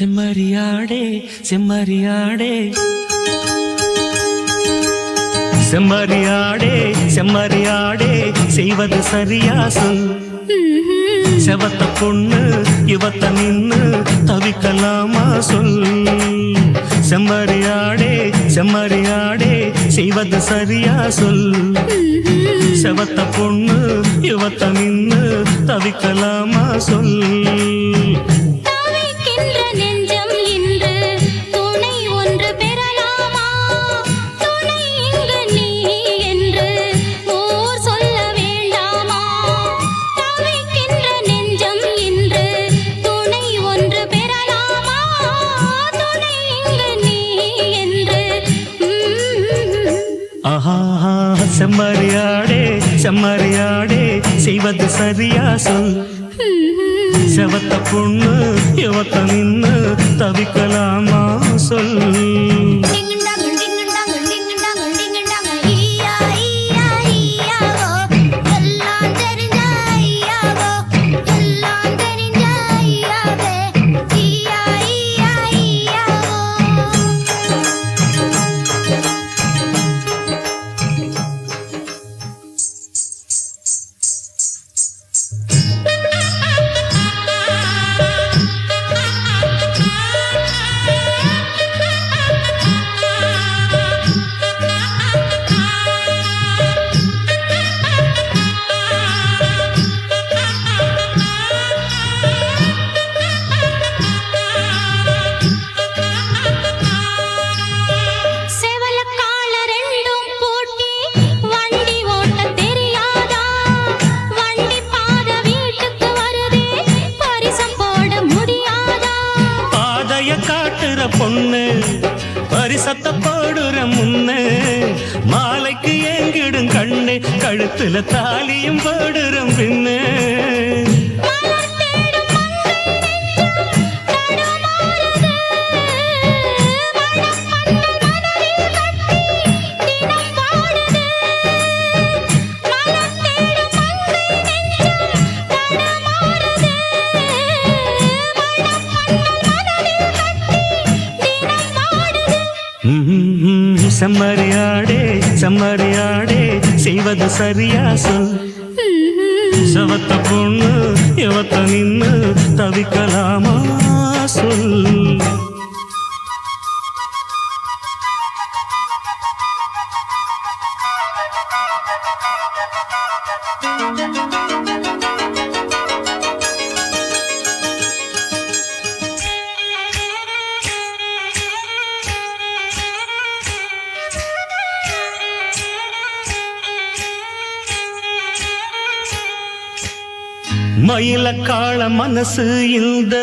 செம்மறியாடே செம்மறியாடே செம்மறியாடே செம்மறியாடே செய்வது சரியா சொல். செவத்த பொண்ணு இவத்த நின்னு தவிக்கலாமா சொல். செம்மறியாடே செம்மறியாடே செய்வது சரியா சொல். செவத்த பொண்ணு இவத்த நின்னு தவிக்கலாமா சொல். செம்மறியாடே செம்மறியாடே செய்வது சரியா சொல். செவத்த பொண்ணு இவத்த நின்னு தவிக்கலாமா சொல். பொண்ணு பரிசத்த போடுற முன்னு மாலைக்கு ஏங்கிடும் கண்ணு கழுத்துல தாலியும் போடுற பின்னு. செம்மறியாடே செம்மறியாடே செய்வது சரியா சொல். செவத்த பொண்ணு இவத்த நின்னு தவிக்கலாமா சொல். மயில காள மனசு இந்த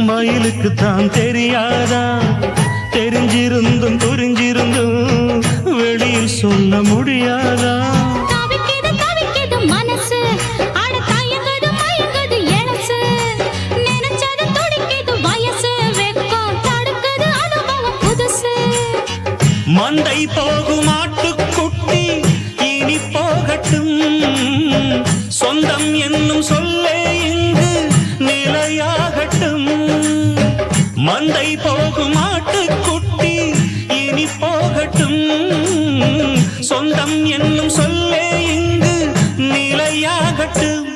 மயிலுக்கு தான் தெரியாதா? தெரிஞ்சிருந்தும் புரிஞ்சிருந்தும் வெளியில் சொல்ல முடியாதா? மந்தை போகும் ஆட்டுக்குட்டி இனி போகட்டும், சொந்தம் என்னும் சொல்லே இங்கு நிலையாகட்டும். மந்தை போகும் ஆட்டுக்குட்டி இனி போகட்டும், சொந்தம் என்னும் சொல்லே இங்கு நிலையாகட்டும்.